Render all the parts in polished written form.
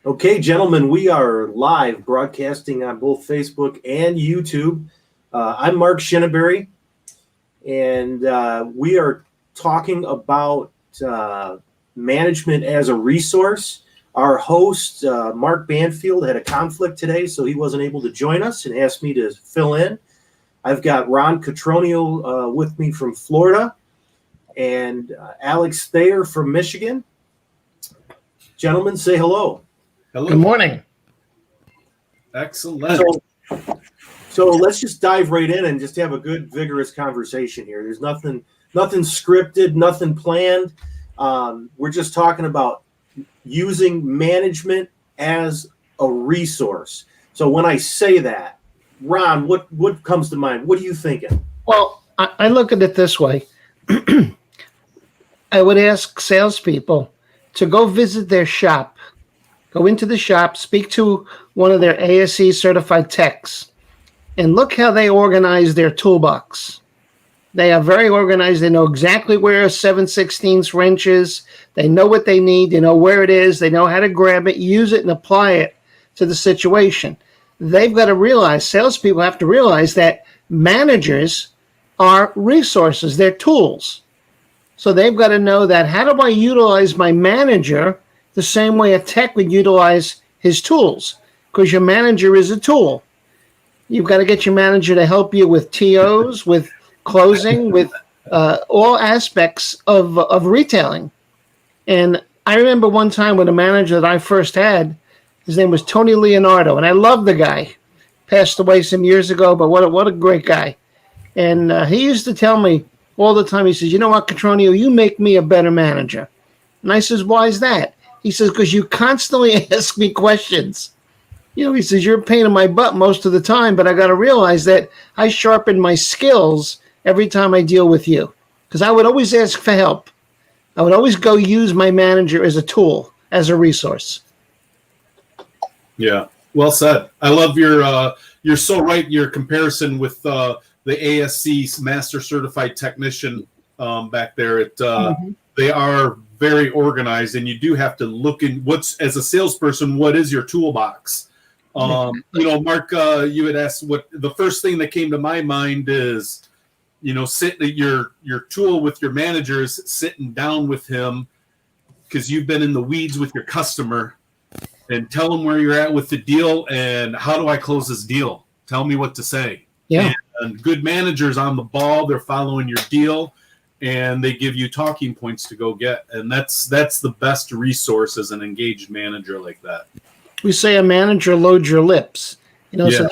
Okay, gentlemen, we are live broadcasting on both Facebook and YouTube. I'm Mark Shinneberry, and we are talking about management as a resource. Our host, Mark Banfield, had a conflict today, so he wasn't able to join us and asked me to fill in. I've got Ron Cotroneo with me from Florida and Alex Thayer from Michigan. Gentlemen, say hello. Hello. Good morning. Excellent. So let's just dive right in and just have a good, vigorous conversation here. There's nothing scripted, nothing planned. We're just talking about using management as a resource. So when I say that, Ron, what comes to mind? What are you thinking? Well, I look at it this way. I would ask salespeople to go visit their shop. Go into the shop, speak to one of their ASE certified techs, and look how they organize their toolbox. They are very organized. They know exactly where a 7/16 wrench is. They know what they need. They know where it is. They know how to grab it, use it, and apply it to the situation. They've got to realize, salespeople have to realize that managers are resources. They're tools. So they've got to know that, how do I utilize my manager the same way a tech would utilize his tools? Because your manager is a tool. You've got to get your manager to help you with TOs, with closing, with all aspects of retailing. And I remember one time with a manager that I first had, his name was Tony Leonardo, and I love the guy. Passed away some years ago, but what a great guy. And he used to tell me all the time, he says, you know what, Cotroneo, you make me a better manager. And I says, why is that? He says, because you constantly ask me questions. You know, he says, you're a pain in my butt most of the time, but I got to realize that I sharpen my skills every time I deal with you. Because I would always ask for help. I would always go use my manager as a tool, as a resource. Yeah, well said. I love you're so right, your comparison with the ASC Master Certified Technician back there. They are very organized, and you do have to look in as a salesperson, what is your toolbox? Mark, you had asked what the first thing that came to my mind is, sitting at your tool with your managers, sitting down with him because you've been in the weeds with your customer, and tell them where you're at with the deal and how do I close this deal? Tell me what to say. Yeah. And good managers on the ball, they're following your deal, and they give you talking points to go get. And that's the best resource as an engaged manager like that. We say a manager loads your lips. So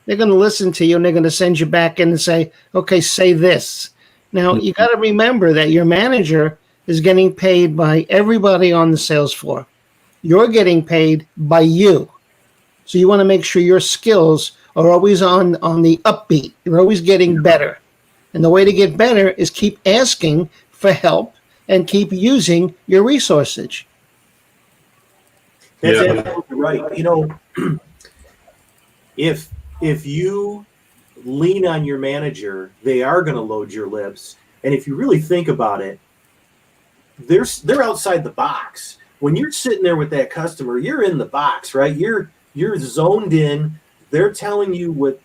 they're going to listen to you, and they're going to send you back in and say, okay, say this. Now, you got to remember that your manager is getting paid by everybody on the sales floor. You're getting paid by you. So you want to make sure your skills are always on the upbeat. You're always getting better. And the way to get better is keep asking for help and keep using your resources. That's absolutely right. If you lean on your manager, they are going to load your lips. And if you really think about it, they're outside the box. When you're sitting there with that customer, you're in the box, right? You're zoned in. They're telling you what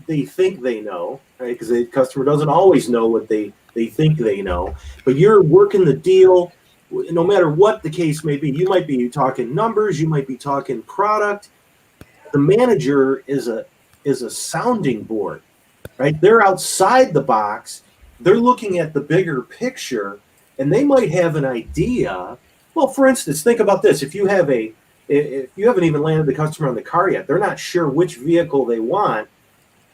they think they know, right? Because the customer doesn't always know what they think they know. But you're working the deal, no matter what the case may be. You might be talking numbers. You might be talking product. The manager is a sounding board, right? They're outside the box. They're looking at the bigger picture, and they might have an idea. Well, for instance, think about this. If you haven't even landed the customer on the car yet, they're not sure which vehicle they want.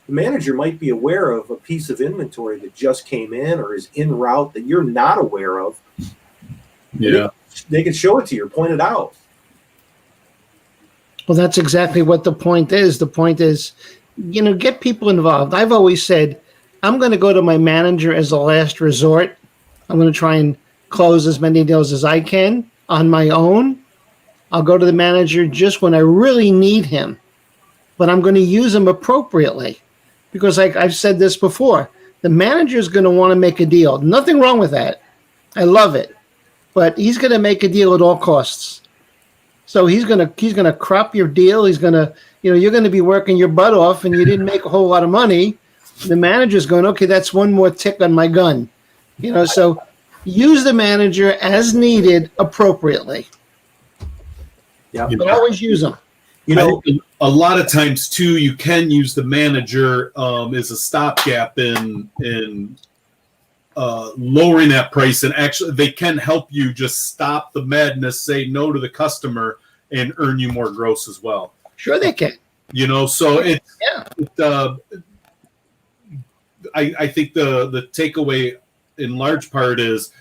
The manager might be aware of a piece of inventory that just came in or is en route that you're not aware of. Yeah. They can show it to you or point it out. Well, that's exactly what the point is. The point is, get people involved. I've always said, I'm going to go to my manager as a last resort. I'm going to try and close as many deals as I can on my own. I'll go to the manager just when I really need him, but I'm going to use him appropriately because I've said this before. The manager is going to want to make a deal. Nothing wrong with that. I love it. but he's going to make a deal at all costs. So he's gonna crop your deal. He's gonna, you're going to be working your butt off, and you didn't make a whole lot of money. The manager's going, okay, that's one more tick on my gun. So use the manager as needed appropriately. Yeah, but always use them. I think a lot of times too, you can use the manager as a stopgap in lowering that price, and actually they can help you just stop the madness, say no to the customer, and earn you more gross as well. Sure, they can. So I think the takeaway in large part is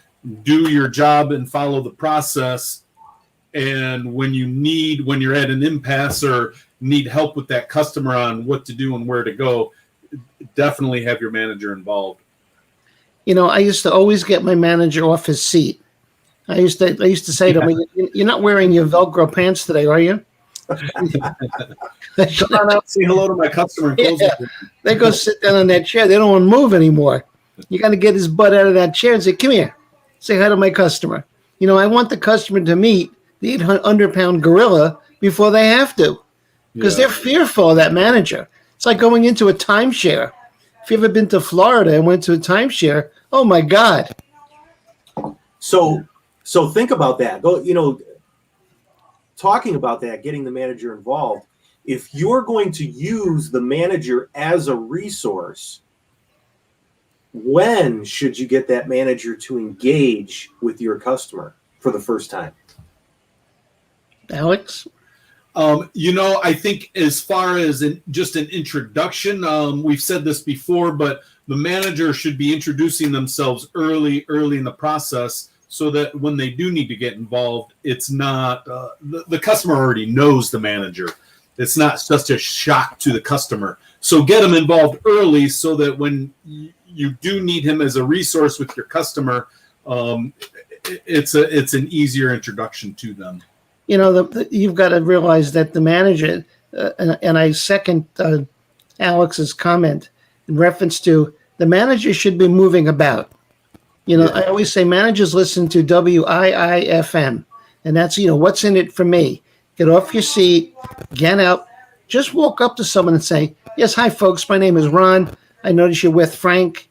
do your job and follow the process. And when you're at an impasse or need help with that customer on what to do and where to go, definitely have your manager involved. I used to always get my manager off his seat. I used to say to him, "You're not wearing your Velcro pants today, are you?" Come on out, say hello to my customer. And close it. They go sit down on that chair. They don't want to move anymore. You got to get his butt out of that chair and say, "Come here, say hi to my customer." I want the customer to meet the 800-pound gorilla before they have to, because they're fearful of that manager. It's like going into a timeshare. If you've ever been to Florida and went to a timeshare, oh my God. So think about that. Talking about that, getting the manager involved. If you're going to use the manager as a resource, when should you get that manager to engage with your customer for the first time? Alex? I think as far as just an introduction, we've said this before, but the manager should be introducing themselves early in the process, so that when they do need to get involved, it's not the customer already knows the manager. It's not just a shock to the customer. So get them involved early, so that when you do need him as a resource with your customer, it's an easier introduction to them. You've got to realize that the manager, and I second Alex's comment in reference to the manager should be moving about. I always say managers listen to WIIFM, and that's, what's in it for me. Get off your seat, get out, just walk up to someone and say, "Yes, hi folks, my name is Ron. I notice you're with Frank.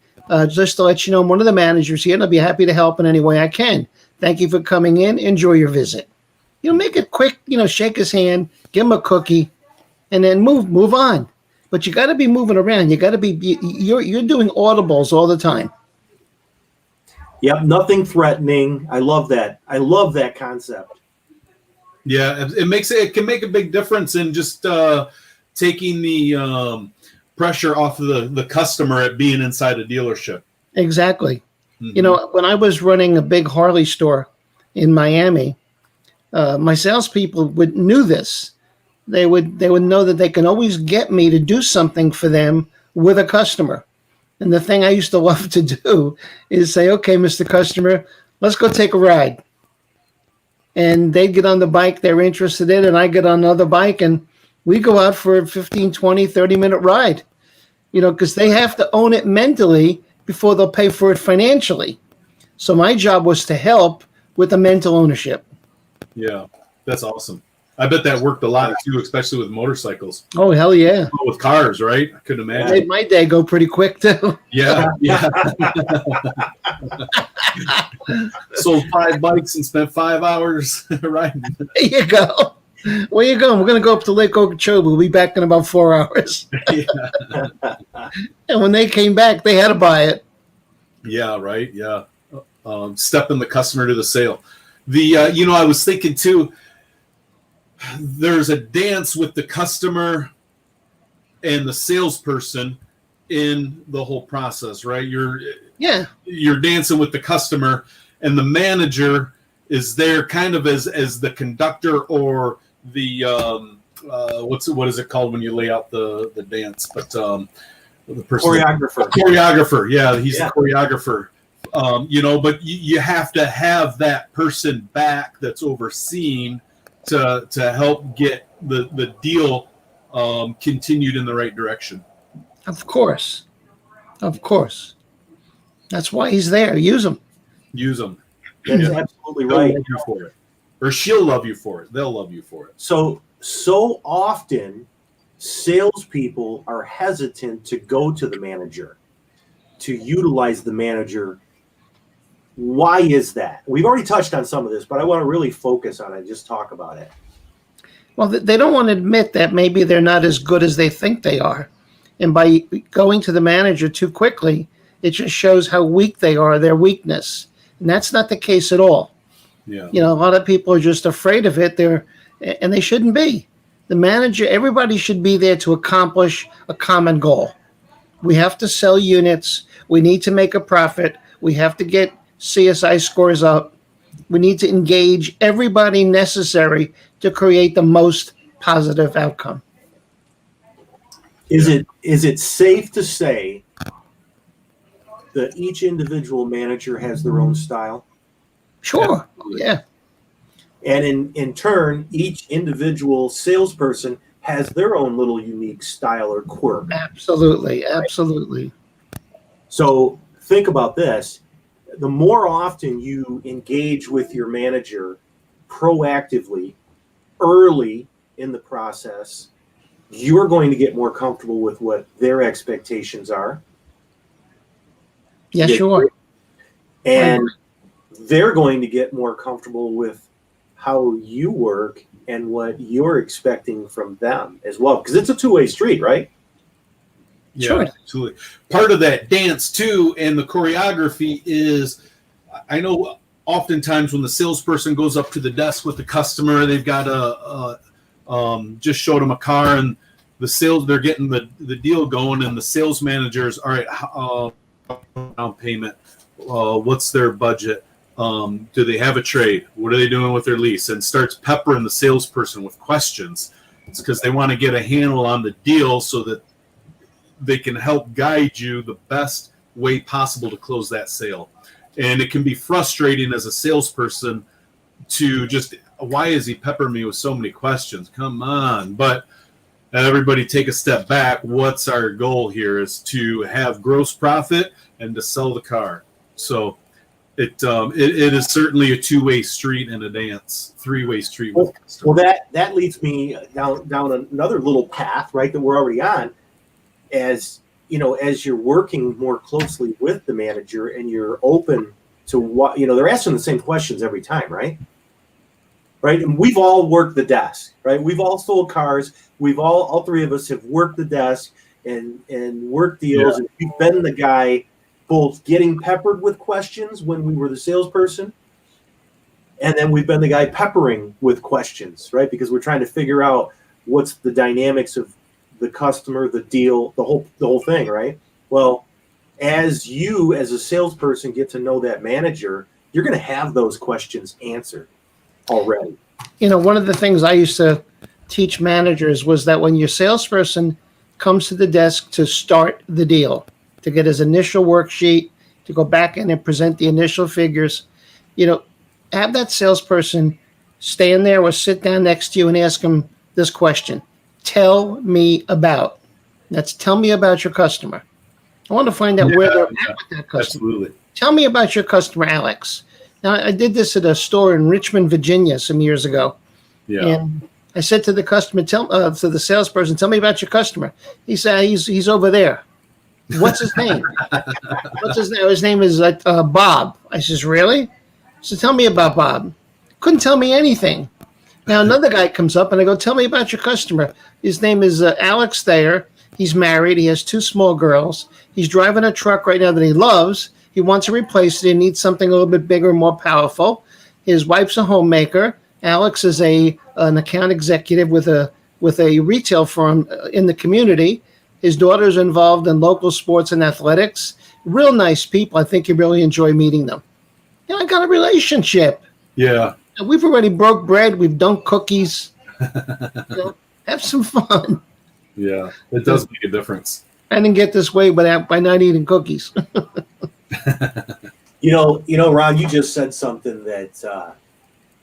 Just to let you know, I'm one of the managers here, and I'll be happy to help in any way I can. Thank you for coming in. Enjoy your visit." Make it quick, shake his hand, give him a cookie, and then move on. But you got to be moving around. You got to be, you're doing audibles all the time. Yep, nothing threatening. I love that. I love that concept. Yeah, it can make a big difference in just taking the pressure off of the customer at being inside a dealership. Exactly. Mm-hmm. When I was running a big Harley store in Miami, my salespeople knew this. They would know that they can always get me to do something for them with a customer. And the thing I used to love to do is say, "Okay, Mr. Customer, let's go take a ride." And they'd get on the bike they're interested in, and I get on another bike, and we go out for a 15, 20, 30-minute ride, because they have to own it mentally before they'll pay for it financially. So my job was to help with the mental ownership. Yeah, that's awesome. I bet that worked a lot too, especially with motorcycles. Oh, hell yeah. With cars, right? I couldn't imagine. It made my day go pretty quick too. Yeah. Sold 5 bikes and spent 5 hours riding. There you go. Where you going? We're going to go up to Lake Okeechobee. We'll be back in about 4 hours. And when they came back, they had to buy it. Yeah, right. Yeah. Stepping the customer to the sale. I was thinking too, there's a dance with the customer and the salesperson in the whole process, right? You're dancing with the customer, and the manager is there kind of as the conductor or the what is it called when you lay out the dance? But the person, choreographer. Yeah, he's the choreographer. But you have to have that person back that's overseeing to help get the deal continued in the right direction. Of course. That's why he's there. Use him. That's absolutely They'll right. love you for it. Or she'll love you for it. They'll love you for it. So often salespeople are hesitant to go to the manager, to utilize the manager. Why is that? We've already touched on some of this, but I want to really focus on it and just talk about it. Well, they don't want to admit that maybe they're not as good as they think they are. And by going to the manager too quickly, it just shows how weak they are, their weakness. And that's not the case at all. Yeah. You know, a lot of people are just afraid of it. And they shouldn't be. The manager, everybody should be there to accomplish a common goal. We have to sell units. We need to make a profit. We have to get CSI scores up. We need to engage everybody necessary to create the most positive outcome. Is it safe to say that each individual manager has their own style? Sure. Yeah. And in turn, each individual salesperson has their own little unique style or quirk. Absolutely. Absolutely. So think about this. The more often you engage with your manager proactively, early in the process, you're going to get more comfortable with what their expectations are. Yeah, sure. And they're going to get more comfortable with how you work and what you're expecting from them as well. Because it's a two-way street, right? Yeah, Sure. absolutely. Part of that dance too, and the choreography is, I know oftentimes when the salesperson goes up to the desk with the customer, they've got just showed them a car, and they're getting the deal going, and the sales managers, all right, down payment, what's their budget? Do they have a trade? What are they doing with their lease? And starts peppering the salesperson with questions. It's because they want to get a handle on the deal so that they can help guide you the best way possible to close that sale. And it can be frustrating as a salesperson to just, why is he peppering me with so many questions? Come on. But everybody take a step back. What's our goal here is to have gross profit and to sell the car. So it is certainly a two-way street and a dance, three-way street. Well, that leads me down another little path, right, that we're already on. As you know, as you're working more closely with the manager and you're open to what, you know, they're asking the same questions every time, right? Right. And we've all worked the desk, right? We've all sold cars. We've all three of us have worked the desk and worked deals. Yeah. And we've been the guy both getting peppered with questions when we were the salesperson. And then we've been the guy peppering with questions, right? Because we're trying to figure out what's the dynamics of the customer, the deal, the whole thing, right? Well, as you as a salesperson get to know that manager, you're going to have those questions answered already. You know, one of the things I used to teach managers was that when your salesperson comes to the desk to start the deal, to get his initial worksheet, to go back in and present the initial figures, you know, have that salesperson stand there or sit down next to you and ask him this question. Tell me about your customer. I want to find out where they're at with that customer. Absolutely. Tell me about your customer, Alex. Now, I did this at a store in Richmond, Virginia, some years ago. Yeah. And I said to the customer, to the salesperson, tell me about your customer. He said, he's over there. What's his name? What's his name? His name is Bob. I says, really? So tell me about Bob. Couldn't tell me anything. Now another guy comes up and I go, tell me about your customer. His name is Alex Thayer. He's married. He has two small girls. He's driving a truck right now that he loves. He wants to replace it. He needs something a little bit bigger, more powerful. His wife's a homemaker. Alex is an account executive with a retail firm in the community. His daughter's involved in local sports and athletics. Real nice people. I think you really enjoy meeting them. You know, I got a relationship. Yeah. We've already broke bread. We've done cookies. You know, have some fun. Yeah, it does make a difference. I didn't get this way by not eating cookies. You know, Ron, you just said something that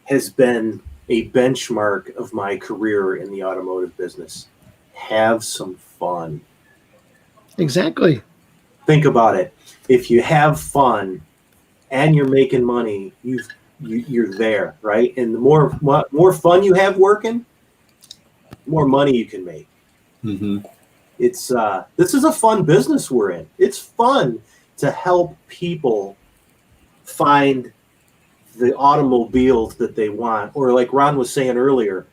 has been a benchmark of my career in the automotive business. Have some fun. Exactly. Think about it. If you have fun, and you're making money, you're there, right? And the more fun you have working, the more money you can make. Mm-hmm. It's this is a fun business we're in. It's fun to help people find the automobiles that they want, or like Ron was saying earlier,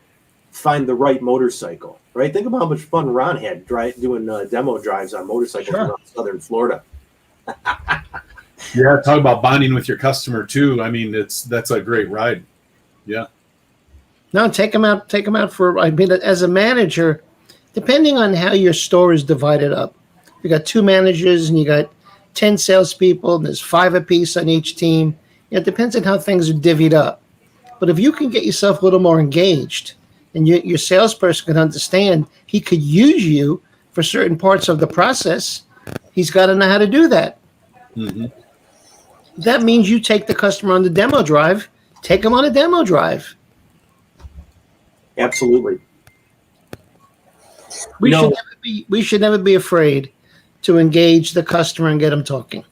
find the right motorcycle, right? Think about how much fun Ron had doing demo drives on motorcycles around Southern Florida. Yeah, talk about bonding with your customer too. I mean, that's a great ride. Yeah. No, take them out. Take them out for. I mean, as a manager, depending on how your store is divided up, you got 2 managers and you got 10 salespeople, and there's 5 apiece on each team. It depends on how things are divvied up. But if you can get yourself a little more engaged, and your salesperson can understand he could use you for certain parts of the process, he's got to know how to do that. Mm-hmm. That means you take the customer on the demo drive. Take them on a demo drive. Absolutely. We should never be afraid to engage the customer and get them talking.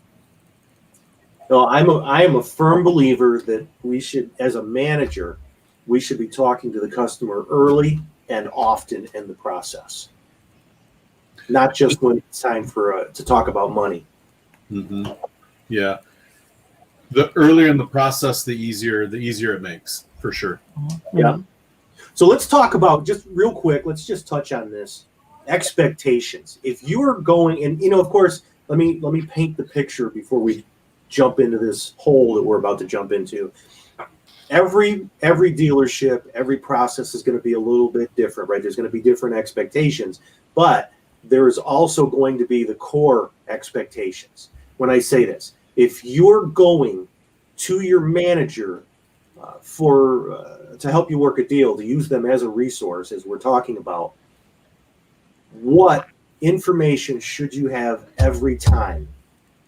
No, I am a firm believer that we should, as a manager, we should be talking to the customer early and often in the process, not just when it's time to talk about money. Mm-hmm. Yeah. The earlier in the process, the easier it makes, for sure. Yeah. So let's talk about, just real quick, let's just touch on this. Expectations. If you are going, and of course, let me paint the picture before we jump into this hole that we're about to jump into. Every dealership, every process is going to be a little bit different, right? There's going to be different expectations, but there is also going to be the core expectations. When I say this, if you're going to your manager to help you work a deal, to use them as a resource, as we're talking about, what information should you have every time?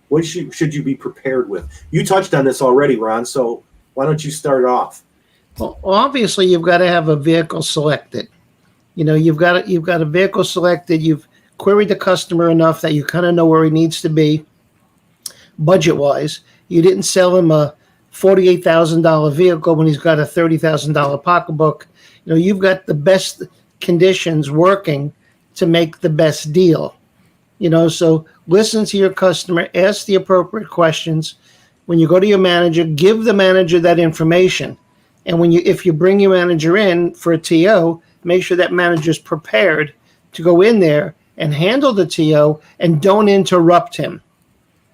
What should you be prepared with? You touched on this already, Ron, so why don't you start off? Well, obviously, you've got to have a vehicle selected. You've got a vehicle selected. You've queried the customer enough that you kind of know where he needs to be budget-wise. You didn't sell him a $48,000 vehicle when he's got a $30,000 pocketbook. You've got the best conditions working to make the best deal. So listen to your customer, ask the appropriate questions. When you go to your manager, give the manager that information. And if you bring your manager in for a TO, make sure that manager's prepared to go in there and handle the TO, and don't interrupt him.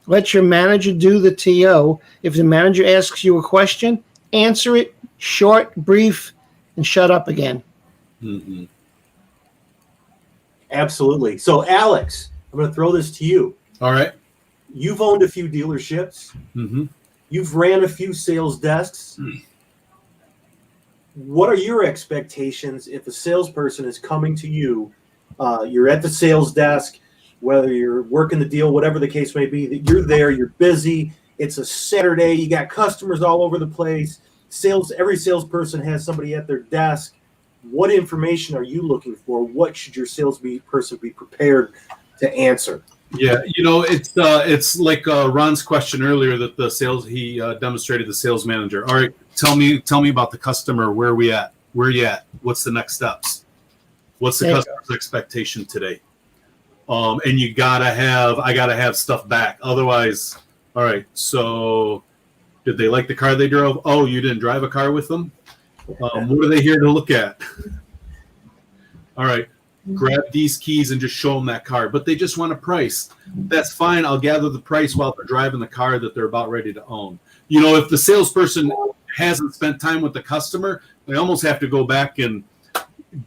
Let your manager do the TO. If the manager asks you a question, answer it short, brief, and shut up again. Mm-hmm. Absolutely. So, Alex, I'm going to throw this to you. All right. You've owned a few dealerships. Mm-hmm. You've ran a few sales desks. What are your expectations if a salesperson is coming to you? You're at the sales desk, whether you're working the deal, whatever the case may be, that you're there, you're busy. It's a Saturday. You got customers all over the place. Every salesperson has somebody at their desk. What information are you looking for? What should your salesperson be prepared to answer? Yeah, it's like Ron's question earlier that he demonstrated the sales manager. All right, tell me about the customer. Where are we at? Where are you at? What's the next steps? What's the customer's expectation today? And I gotta have stuff back. Otherwise, all right. So, did they like the car they drove? Oh, you didn't drive a car with them? What are they here to look at? All right. Grab these keys and just show them that car. But they just want a price. That's fine. I'll gather the price while they're driving the car that they're about ready to own. If the salesperson hasn't spent time with the customer, they almost have to go back and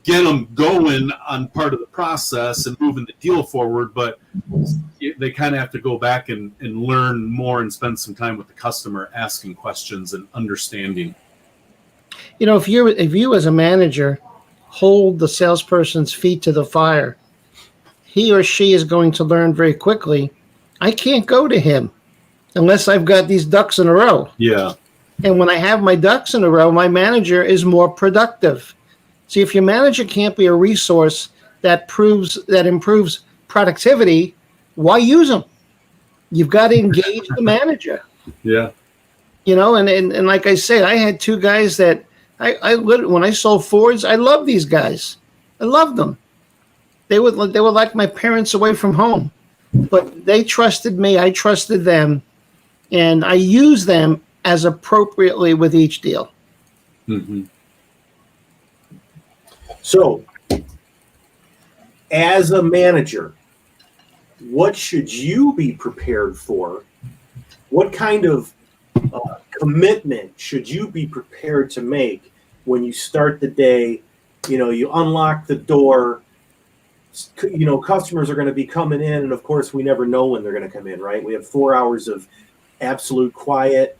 get them going on part of the process and moving the deal forward. But they kind of have to go back and learn more and spend some time with the customer, asking questions and understanding. If you as a manager hold the salesperson's feet to the fire, he or she is going to learn very quickly, I can't go to him unless I've got these ducks in a row. Yeah. And when I have my ducks in a row, my manager is more productive. See, if your manager can't be a resource that improves productivity, why use them? You've got to engage the manager. Yeah. And like I said, I had two guys that when I sold Fords, I loved these guys. I loved them. They were like my parents away from home, but they trusted me. I trusted them, and I used them as appropriately with each deal. Mm-hmm. So, as a manager, what should you be prepared for? What kind of commitment should you be prepared to make when you start the day? You unlock the door. Customers are going to be coming in, and of course, we never know when they're going to come in, right? We have 4 hours of absolute quiet.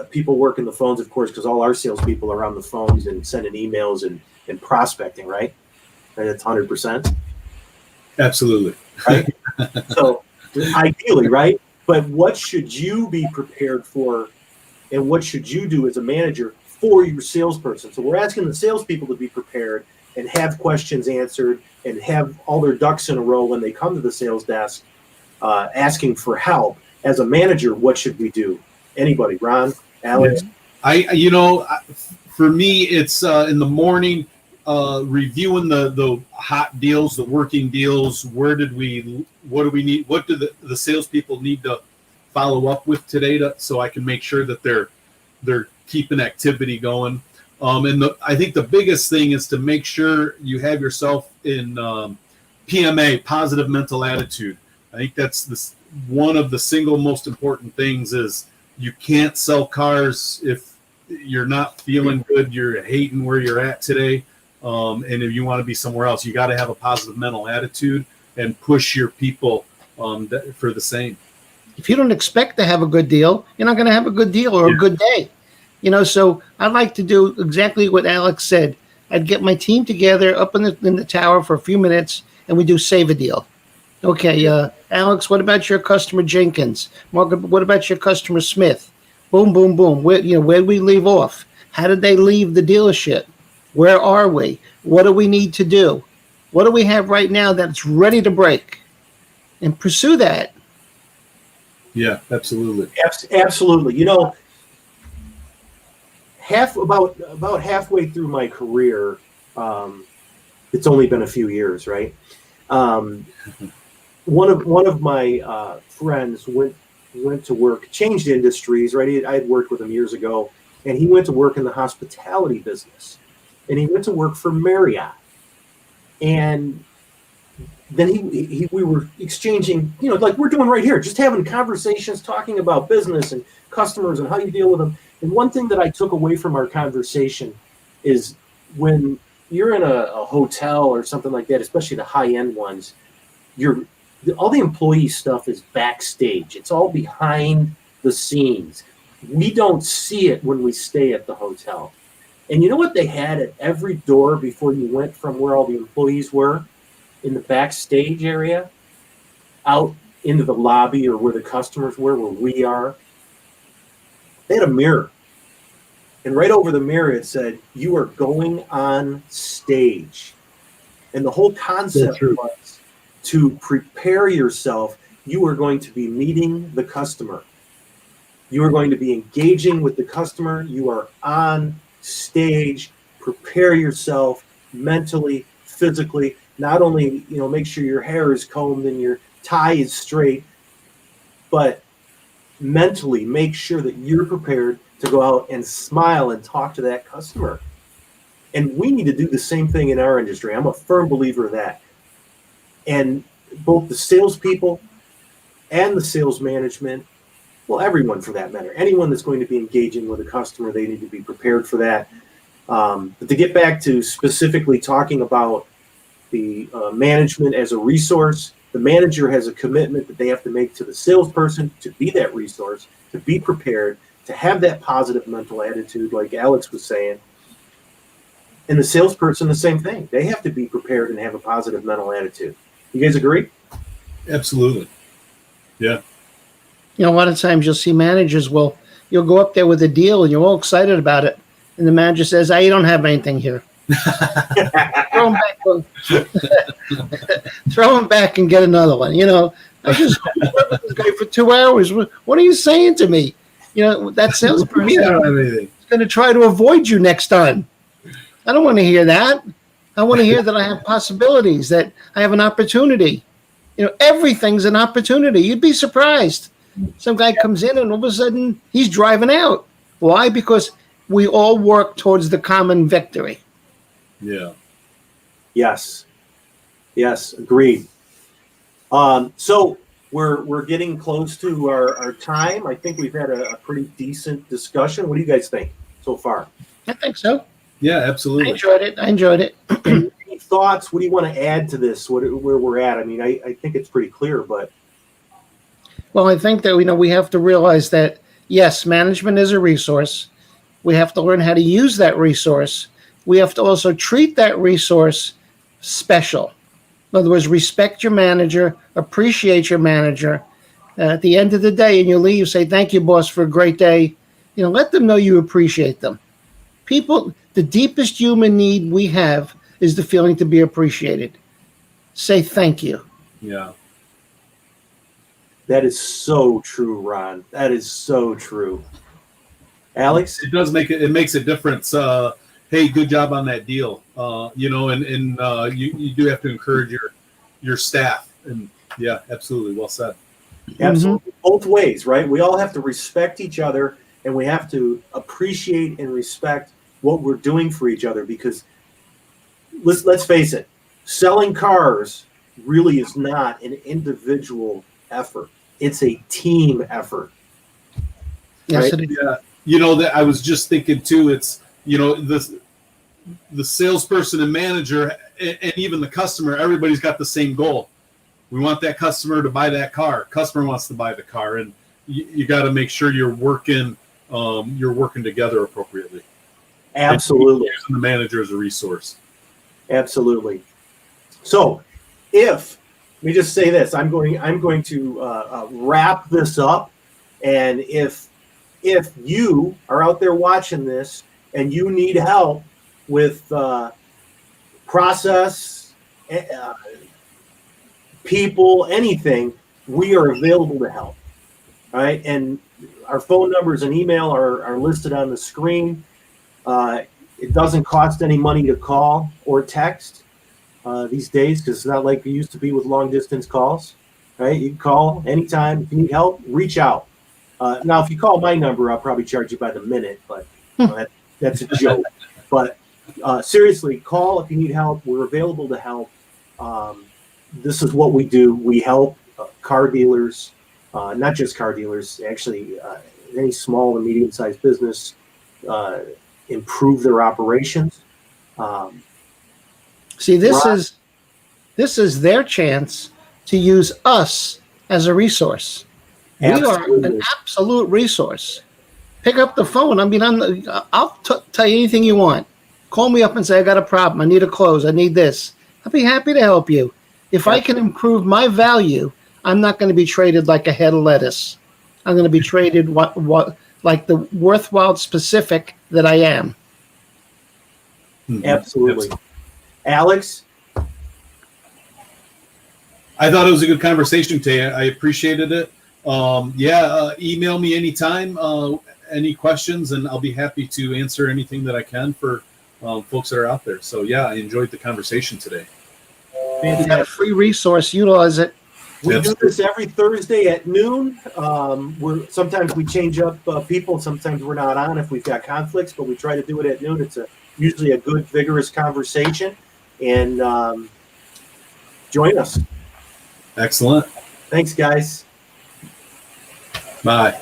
People working the phones, of course, because all our salespeople are on the phones and sending emails and prospecting, right? And it's 100%. Absolutely. Right? So, ideally, right? But what should you be prepared for, and what should you do as a manager for your salesperson? So we're asking the salespeople to be prepared and have questions answered and have all their ducks in a row when they come to the sales desk asking for help. As a manager, what should we do? Anybody? Ron? Alex? For me, it's in the morning, reviewing the hot deals, the working deals. What do we need? What do the salespeople need to follow up with today so I can make sure that they're keeping activity going. I think the biggest thing is to make sure you have yourself in PMA, positive mental attitude. I think that's one of the single most important things is you can't sell cars if you're not feeling good, you're hating where you're at today, and if you want to be somewhere else, you got to have a positive mental attitude and push your people for the same. If you don't expect to have a good deal, you're not going to have a good deal or a good day. So I like to do exactly what Alex said. I'd get my team together up in the tower for a few minutes, and we do save a deal. Okay, Alex, what about your customer Jenkins? Mark, what about your customer Smith? Boom, boom, boom. Where did we leave off? How did they leave the dealership? Where are we? What do we need to do? What do we have right now that's ready to break? And pursue that. Yeah, absolutely. Absolutely. About halfway through my career, it's only been a few years, right? One of my friends went to work, changed industries, right? I had worked with him years ago, and he went to work in the hospitality business, and he went to work for Marriott, and then we were exchanging, like we're doing right here, just having conversations, talking about business and customers and how you deal with them. And one thing that I took away from our conversation is when you're in a hotel or something like that, especially the high-end ones, all the employee stuff is backstage. It's all behind the scenes. We don't see it when we stay at the hotel. And you know what they had at every door before you went from where all the employees were? In the backstage area, out into the lobby or where the customers were, where we are, they had a mirror. And right over the mirror, it said, "You are going on stage." And the whole concept was to prepare yourself. You are going to be meeting the customer. You are going to be engaging with the customer. You are on stage. Prepare yourself mentally, physically. Not only, make sure your hair is combed and your tie is straight, but mentally make sure that you're prepared to go out and smile and talk to that customer. And we need to do the same thing in our industry. I'm a firm believer of that. And both the salespeople and the sales management, well, everyone for that matter, anyone that's going to be engaging with a customer, they need to be prepared for that. But to get back to specifically talking about the management as a resource, the manager has a commitment that they have to make to the salesperson to be that resource, to be prepared, to have that positive mental attitude, like Alex was saying. And the salesperson, the same thing. They have to be prepared and have a positive mental attitude. You guys agree? Absolutely. Yeah. A lot of times you'll see managers, you'll go up there with a deal and you're all excited about it. And the manager says, "You don't have anything here." Throw him back and get another one. I just worked with this guy for 2 hours. What are you saying to me? That salesperson Me, I don't have anything. is going to try to avoid you next time. I don't want to hear that. I want to hear that I have possibilities, that I have an opportunity. Everything's an opportunity. You'd be surprised. Some guy comes in and all of a sudden he's driving out. Why? Because we all work towards the common victory. Yeah. Yes, agreed. So we're getting close to our time. I think we've had a pretty decent discussion. What do you guys think so far? I think so. Yeah, absolutely. I enjoyed it. Any thoughts? What do you want to add to this? Where we're at? I mean, I think it's pretty clear, but. Well, I think that we have to realize that, yes, management is a resource. We have to learn how to use that resource. We have to also treat that resource special. In other words, respect your manager, appreciate your manager. At the end of the day, and you leave, say, thank you, boss, for a great day. Let them know you appreciate them. People, the deepest human need we have is the feeling to be appreciated. Say thank you. Yeah. That is so true, Ron. That is so true. Alex? It does it makes a difference. Hey, good job on that deal. And you do have to encourage your staff. And yeah, absolutely. Well said. Absolutely. Both ways, right? We all have to respect each other, and we have to appreciate and respect what we're doing for each other, because let's face it, selling cars really is not an individual effort. It's a team effort. Yes, right? it is. Yeah. That I was just thinking too, it's, the salesperson and manager and even the customer, everybody's got the same goal. We want that customer to buy that car. Customer wants to buy the car, and you got to make sure you're working together appropriately. Absolutely. And using the manager as a resource. Absolutely. So, let me just say this: I'm going to wrap this up, and if you are out there watching this and you need help with process, people, anything, we are available to help. All right, and our phone numbers and email are listed on the screen. It doesn't cost any money to call or text these days, because it's not like it used to be with long distance calls. Right, you can call anytime. If you need help, reach out. Now, if you call my number, I'll probably charge you by the minute, but that's a joke. But seriously, call if you need help. We're available to help. This is what we do. We help car dealers, not just car dealers, actually any small and medium-sized business improve their operations. See, this is their chance to use us as a resource. Absolutely. We are an absolute resource. Pick up the phone. I mean, I'll tell you anything you want. Call me up and say, I got a problem. I need a close. I need this. I'll be happy to help you. If I can improve my value, I'm not going to be traded like a head of lettuce. I'm going to be traded like the worthwhile specific that I am. Absolutely. Alex? I thought it was a good conversation today. I appreciated it. Email me anytime, any questions, and I'll be happy to answer anything that I can for folks that are out there. So yeah, I enjoyed the conversation today. You got a free resource, utilize it. We do this every Thursday at noon. Sometimes we change up people. Sometimes we're not on if we've got conflicts, but we try to do it at noon. It's usually a good, vigorous conversation. And join us. Excellent. Thanks, guys. Bye.